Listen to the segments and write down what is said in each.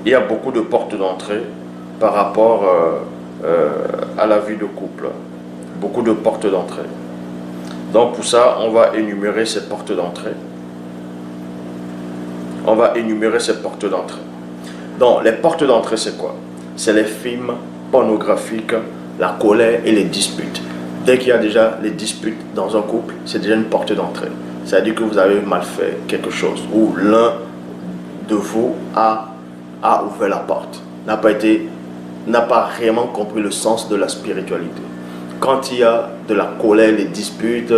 il y a beaucoup de portes d'entrée par rapport à la vie de couple. Beaucoup de portes d'entrée. Donc pour ça, on va énumérer ces portes d'entrée. On va énumérer ces portes d'entrée. Donc les portes d'entrée, c'est quoi? C'est les films pornographiques, la colère et les disputes. Dès qu'il y a déjà les disputes dans un couple, c'est déjà une porte d'entrée. C'est-à-dire que vous avez mal fait quelque chose, ou l'un de vous a ouvert la porte, n'a pas réellement compris le sens de la spiritualité. Quand il y a de la colère, les disputes,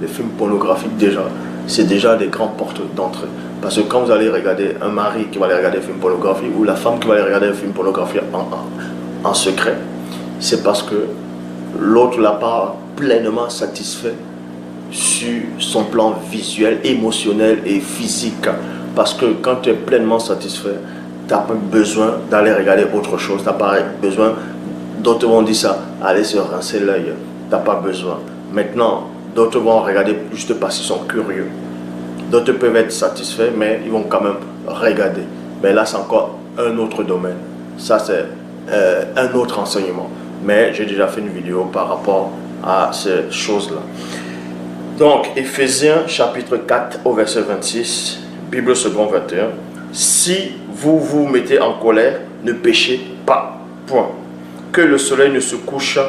les films pornographiques, déjà, c'est déjà des grandes portes d'entrée. Parce que quand vous allez regarder un mari qui va aller regarder un film pornographique, ou la femme qui va aller regarder un film pornographique en secret, c'est parce que l'autre ne l'a pas pleinement satisfait sur son plan visuel, émotionnel et physique. Parce que quand tu es pleinement satisfait, tu n'as pas besoin d'aller regarder autre chose. Tu n'as pas besoin, d'autres vont dire ça, aller se rincer l'œil. Tu n'as pas besoin. Maintenant, d'autres vont regarder juste parce qu'ils sont curieux. D'autres peuvent être satisfaits, mais ils vont quand même regarder. Mais là, c'est encore un autre domaine. Ça, c'est un autre enseignement. Mais j'ai déjà fait une vidéo par rapport à ces choses-là. Donc, Éphésiens chapitre 4 au verset 26, Bible seconde 21. Si vous vous mettez en colère, ne péchez pas. Point. Que le soleil ne se couche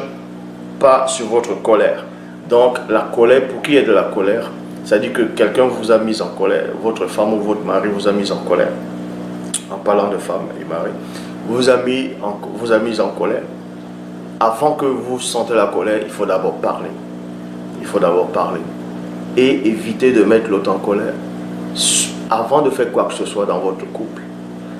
pas sur votre colère. Donc, la colère, pour qu'il y ait de la colère, c'est-à-dire que quelqu'un vous a mis en colère, votre femme ou votre mari vous a mis en colère. En parlant de femme et mari, vous a mis en colère. Avant que vous sentez la colère, il faut d'abord parler. Il faut d'abord parler. Et éviter de mettre l'autre en colère. Avant de faire quoi que ce soit dans votre couple,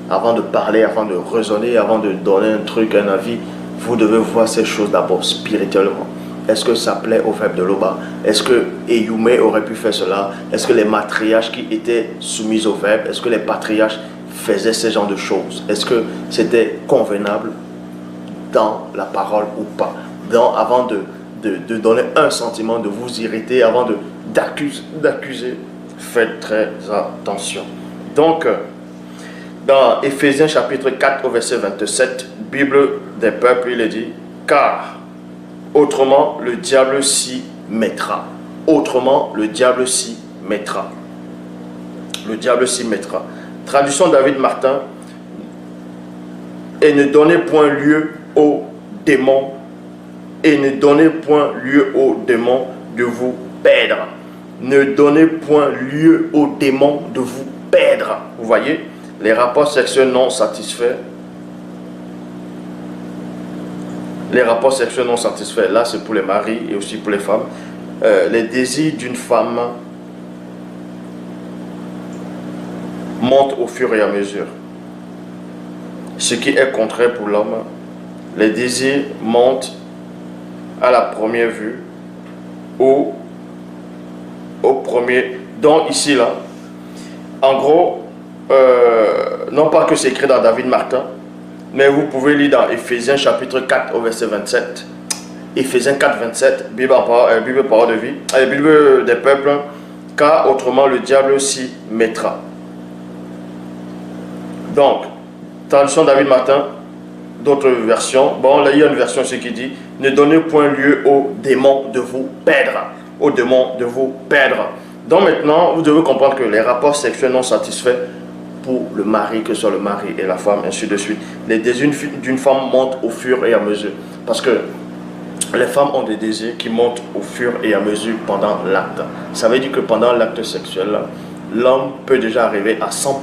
avant de parler, avant de raisonner, avant de donner un truc, un avis, vous devez voir ces choses d'abord spirituellement. Est-ce que ça plaît au verbe de Loba? Est-ce que Eyumé aurait pu faire cela? Est-ce que les matriarches qui étaient soumis au verbe, est-ce que les patriarches faisaient ce genre de choses? Est-ce que c'était convenable dans la parole ou pas? Donc, avant de donner un sentiment, de vous irriter, avant d'accuser, faites très attention. Donc, dans Éphésiens chapitre 4 au verset 27, Bible des peuples, il est dit, car autrement le diable s'y mettra. Autrement le diable s'y mettra. Le diable s'y mettra. Traduction David Martin, et ne donnez point lieu aux démons, et ne donnez point lieu aux démons de vous perdre. Ne donnez point lieu aux démons de vous perdre. Vous voyez, les rapports sexuels non satisfaits. Les rapports sexuels non satisfaits, là c'est pour les maris et aussi pour les femmes. Les désirs d'une femme montent au fur et à mesure. Ce qui est contraire pour l'homme. Les désirs montent à la première vue ou au premier. Donc ici là, en gros, non pas que c'est écrit dans David Martin, mais vous pouvez lire dans Éphésiens chapitre 4 au verset 27. Éphésiens 4, 27, Bible parole de vie, Bible des peuples, car autrement le diable s'y mettra. Donc, traduction David Martin, d'autres versions. Bon, là il y a une version ici qui dit, ne donnez point lieu aux démons de vous perdre. Aux démons de vous perdre. Donc maintenant, vous devez comprendre que les rapports sexuels non satisfaits pour le mari, que ce soit le mari et la femme, ainsi de suite. Les désirs d'une femme montent au fur et à mesure. Parce que les femmes ont des désirs qui montent au fur et à mesure pendant l'acte. Ça veut dire que pendant l'acte sexuel, l'homme peut déjà arriver à 100%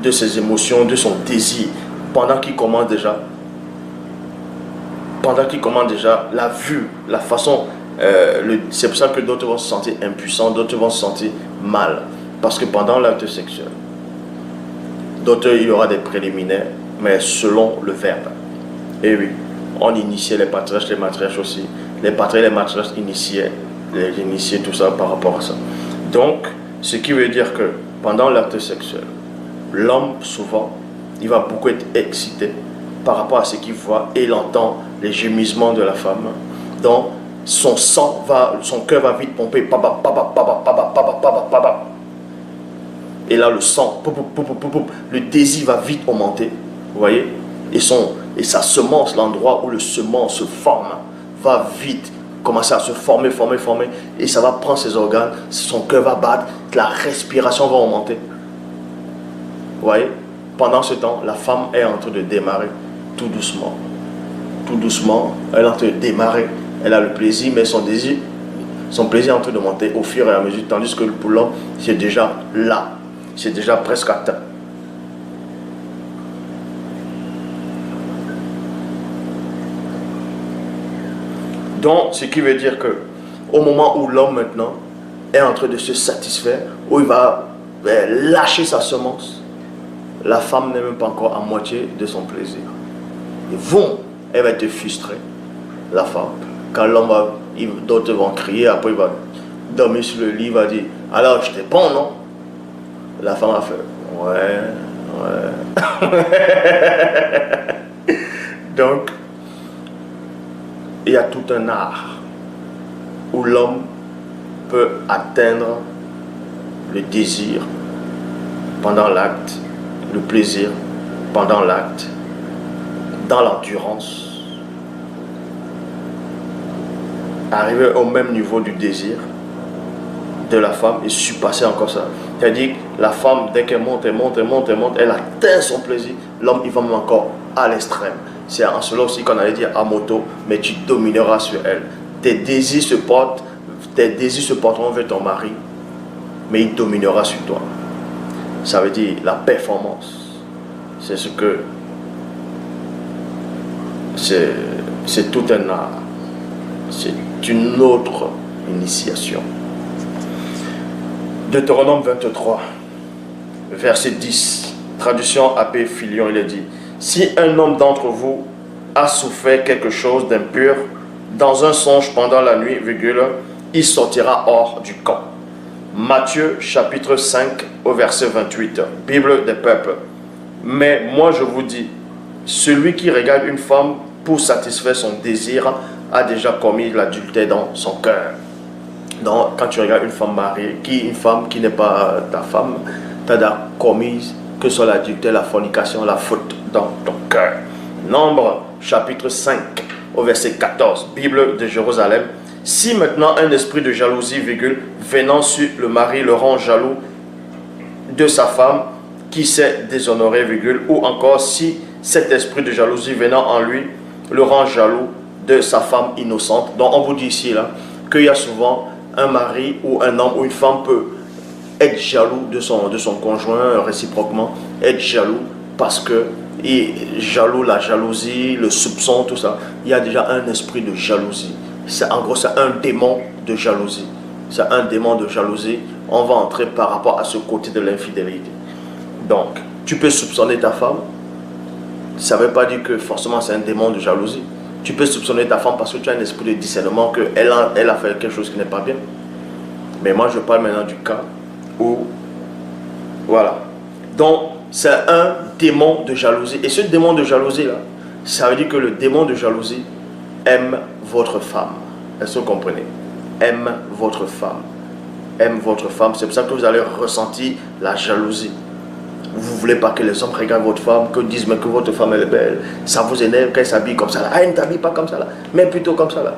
de ses émotions, de son désir, pendant qu'il commence déjà la vue, la façon. C'est pour ça que d'autres vont se sentir impuissants, d'autres vont se sentir mal. Parce que pendant l'acte sexuel, d'autres, il y aura des préliminaires, mais selon le verbe. Et oui, on initiait les matriarches aussi. Les patriarches et les matriarches initiaient tout ça par rapport à ça. Donc, ce qui veut dire que pendant l'acte sexuel, l'homme, souvent, il va beaucoup être excité par rapport à ce qu'il voit et il entend les gémissements de la femme. Donc, son cœur va vite pomper. Et là, le sang, le désir va vite augmenter. Vous voyez? Et sa semence, l'endroit où le semence se forme, va vite commencer à se former, et ça va prendre ses organes, son cœur va battre, la respiration va augmenter. Vous voyez? Pendant ce temps, la femme est en train de démarrer tout doucement. Tout doucement, elle est en train de démarrer. Elle a le plaisir, mais son plaisir est en train de monter au fur et à mesure, tandis que pour l'homme, c'est déjà là. C'est déjà presque atteint. Donc, ce qui veut dire que au moment où l'homme maintenant est en train de se satisfaire, où il va lâcher sa semence, la femme n'est même pas encore à moitié de son plaisir. Et elle va être frustrée, la femme. Quand l'homme va, d'autres vont crier, après il va dormir sur le lit, il va dire, alors je t'ai bon, non? La femme va faire, ouais. Donc, il y a tout un art où l'homme peut atteindre le désir pendant l'acte, le plaisir pendant l'acte, dans l'endurance, arriver au même niveau du désir de la femme et surpasser encore ça. C'est-à-dire que la femme, dès qu'elle monte, elle atteint son plaisir, l'homme il va même encore à l'extrême. C'est en cela aussi qu'on allait dire à moto, mais tu domineras sur elle. Tes désirs se porteront vers ton mari, mais il dominera sur toi. Ça veut dire la performance. C'est ce que... C'est tout un art. C'est une autre initiation. Deutéronome 23, verset 10, traduction AP Filion, il est dit: si un homme d'entre vous a souffert quelque chose d'impur dans un songe pendant la nuit, il sortira hors du camp. Matthieu chapitre 5 au verset 28, Bible des peuples. Mais moi je vous dis, celui qui regarde une femme pour satisfaire son désir a déjà commis l'adultère dans son cœur. Donc, quand tu regardes une femme mariée, une femme qui n'est pas ta femme, tu as déjà commis que ce soit l'adultère, la fornication, la faute dans ton cœur. Nombre chapitre 5 au verset 14, Bible de Jérusalem. Si maintenant un esprit de jalousie, venant sur le mari le rend jaloux de sa femme qui s'est déshonorée, ou encore si cet esprit de jalousie venant en lui le rend jaloux de sa femme innocente. Donc on vous dit ici là qu'il y a souvent un mari ou un homme ou une femme peut être jaloux de son conjoint réciproquement, être jaloux parce que jaloux, la jalousie, le soupçon, tout ça. Il y a déjà un esprit de jalousie. En gros, c'est un démon de jalousie. C'est un démon de jalousie. On va entrer par rapport à ce côté de l'infidélité. Donc, tu peux soupçonner ta femme. Ça ne veut pas dire que forcément c'est un démon de jalousie. Tu peux soupçonner ta femme parce que tu as un esprit de discernement qu'elle a fait quelque chose qui n'est pas bien. Mais moi, je parle maintenant du cas où... Voilà. Donc, c'est un démon de jalousie. Et ce démon de jalousie-là, ça veut dire que le démon de jalousie aime votre femme. Est-ce que vous comprenez? Aime votre femme. Aime votre femme. C'est pour ça que vous allez ressentir la jalousie. Vous ne voulez pas que les hommes regardent votre femme, que disent mais que votre femme elle est belle. Ça vous énerve quand elle s'habille comme ça. Ah, elle ne t'habille pas comme ça là, mais plutôt comme ça là.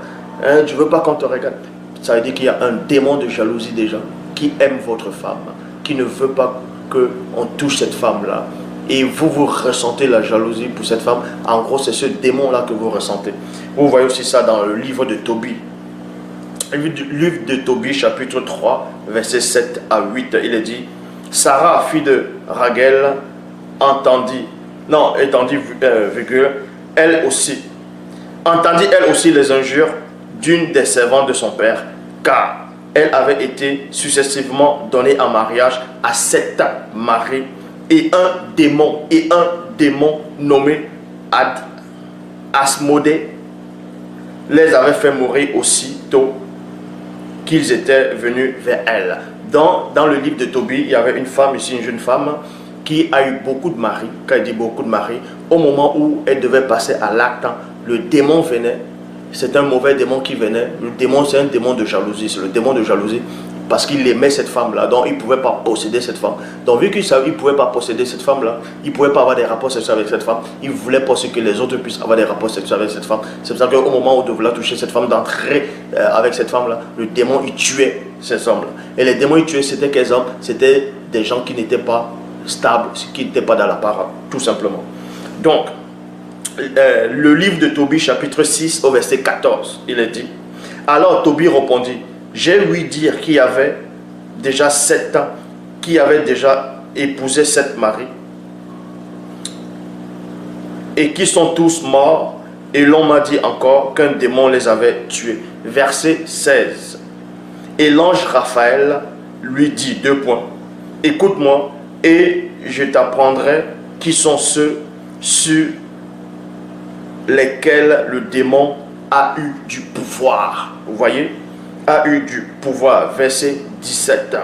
Hein, je ne veux pas qu'on te regarde. Ça veut dire qu'il y a un démon de jalousie déjà qui aime votre femme, qui ne veut pas qu'on touche cette femme là. Et vous ressentez la jalousie pour cette femme. En gros, c'est ce démon là que vous ressentez. Vous voyez aussi ça dans le livre de Tobie. Le livre de Tobie, chapitre 3, versets 7 à 8, il est dit: Sarah, fille de Raguel, entendit elle aussi les injures d'une des servantes de son père, car elle avait été successivement donnée en mariage à 7 maris, et un démon nommé Asmodée les avait fait mourir aussitôt qu'ils étaient venus vers elle. Dans le livre de Tobie, il y avait une femme ici, une jeune femme, qui a eu beaucoup de maris. Quand elle dit beaucoup de maris, au moment où elle devait passer à l'acte, le démon venait. C'est un mauvais démon qui venait. Le démon, c'est un démon de jalousie. C'est le démon de jalousie. parce qu'il aimait cette femme-là, donc il ne pouvait pas posséder cette femme. Donc vu qu'il savait qu'il ne pouvait pas posséder cette femme-là, il ne pouvait pas avoir des rapports sexuels avec cette femme, il ne voulait pas que les autres puissent avoir des rapports sexuels avec cette femme. C'est pour ça qu'au moment où de vouloir toucher cette femme, d'entrer avec cette femme-là, le démon, il tuait ces hommes-là. Et les démons, ils tuaient, c'était quels hommes? C'était des gens qui n'étaient pas stables, qui n'étaient pas dans la parole, tout simplement. Donc, le livre de Tobie, chapitre 6, au verset 14, il est dit, alors Tobie répondit, j'ai ouï dire qu'il y avait déjà 7 ans, qui avait déjà épousé 7 maris, et qui sont tous morts, et l'on m'a dit encore qu'un démon les avait tués. Verset 16. Et l'ange Raphaël lui dit, 2 points, écoute-moi, et je t'apprendrai qui sont ceux sur lesquels le démon a eu du pouvoir. Vous voyez? A eu du pouvoir. Verset 17.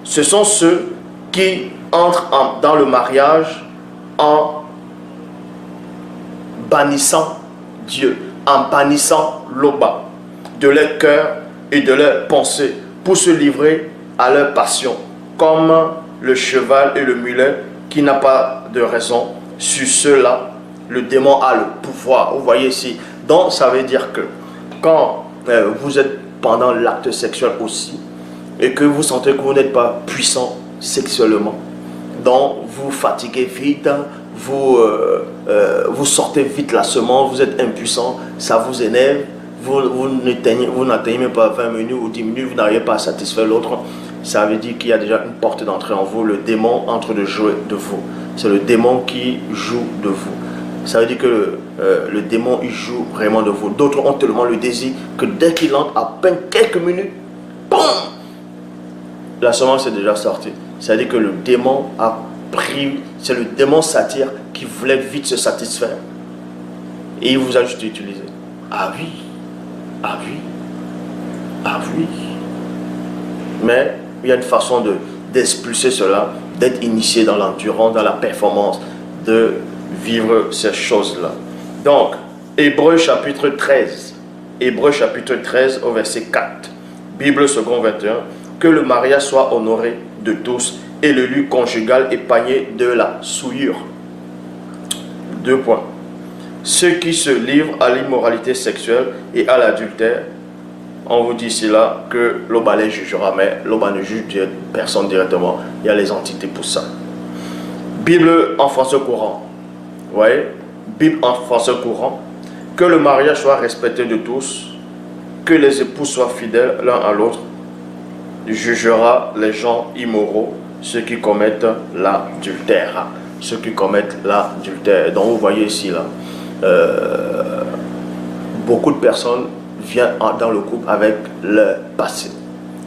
Ce sont ceux qui entrent dans le mariage en bannissant Dieu, en bannissant l'Oba de leur cœur et de leurs pensées pour se livrer à leur passion, comme le cheval et le mulet qui n'a pas de raison. Sur ceux-là, le démon a le pouvoir. Vous voyez ici. Donc, ça veut dire que quand vous êtes pendant l'acte sexuel aussi, et que vous sentez que vous n'êtes pas puissant sexuellement, donc vous fatiguez vite, vous sortez vite la semence, vous êtes impuissant, ça vous énerve, vous n'atteignez pas 20 minutes ou 10 minutes, vous n'arrivez pas à satisfaire l'autre, ça veut dire qu'il y a déjà une porte d'entrée en vous, le démon entre de jouer de vous. C'est le démon qui joue de vous. Ça veut dire que le démon, il joue vraiment de vous. D'autres ont tellement le désir que dès qu'il entre, à peine quelques minutes, boum, la semence est déjà sortie. Ça veut dire que le démon a pris, c'est le démon satire qui voulait vite se satisfaire. Et il vous a juste utilisé. Ah oui, ah oui, ah oui. Mais il y a une façon d'expulser cela, d'être initié dans l'endurance, dans la performance, de vivre ces choses-là. Donc, Hébreux chapitre 13. Hébreux chapitre 13 au verset 4. Bible second 21. Que le mariage soit honoré de tous et le lieu conjugal épargné de la souillure. 2 points. Ceux qui se livrent à l'immoralité sexuelle et à l'adultère, on vous dit ici là que l'Oba les jugera, mais l'Oba ne juge personne directement. Il y a les entités pour ça. Bible en français courant. Vous voyez? Bible en français courant. Que le mariage soit respecté de tous, que les époux soient fidèles l'un à l'autre, jugera les gens immoraux, ceux qui commettent l'adultère. Ceux qui commettent l'adultère. Donc vous voyez ici là, beaucoup de personnes viennent dans le couple avec leur passé.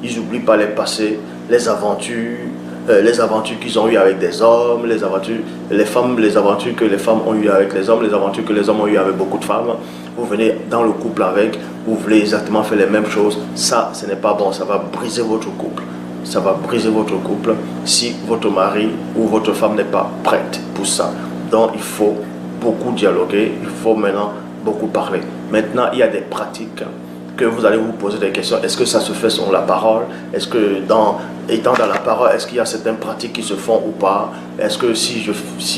Ils n'oublient pas les passés, les aventures qu'ils ont eues avec des hommes, les femmes, les aventures que les femmes ont eues avec les hommes, les aventures que les hommes ont eues avec beaucoup de femmes. Vous venez dans le couple avec, vous voulez exactement faire les mêmes choses. Ça, ce n'est pas bon, ça va briser votre couple. Ça va briser votre couple si votre mari ou votre femme n'est pas prête pour ça. Donc, il faut beaucoup dialoguer, il faut maintenant beaucoup parler. Maintenant, il y a des pratiques que vous allez vous poser des questions. Est-ce que ça se fait selon la parole? Est-ce que étant dans la parole, est-ce qu'il y a certaines pratiques qui se font ou pas? Est-ce que si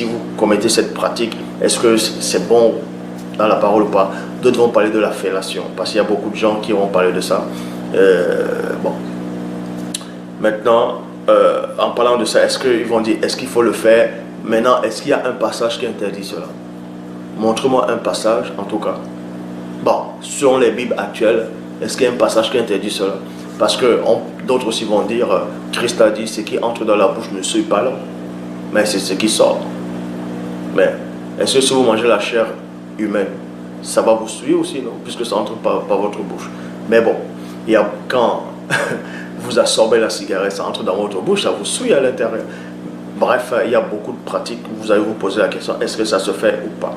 vous commettez cette pratique, est-ce que c'est bon dans la parole ou pas? D'autres vont parler de la fellation, parce qu'il y a beaucoup de gens qui vont parler de ça. Bon. Maintenant, en parlant de ça, est-ce qu'ils vont dire, est-ce qu'il faut le faire? Maintenant, est-ce qu'il y a un passage qui interdit cela? Montre-moi un passage, en tout cas. Bon, selon les Bibles actuelles, est-ce qu'il y a un passage qui interdit cela? Parce que d'autres aussi vont dire, Christ a dit, ce qui entre dans la bouche ne suit pas l'homme, mais c'est ce qui sort. Mais est-ce que si vous mangez la chair humaine, ça va vous suivre aussi, non? Puisque ça entre par votre bouche. Mais bon, il y a, quand vous absorbez la cigarette, ça entre dans votre bouche, ça vous suit à l'intérieur. Bref, il y a beaucoup de pratiques. Vous allez vous poser la question, est-ce que ça se fait ou pas?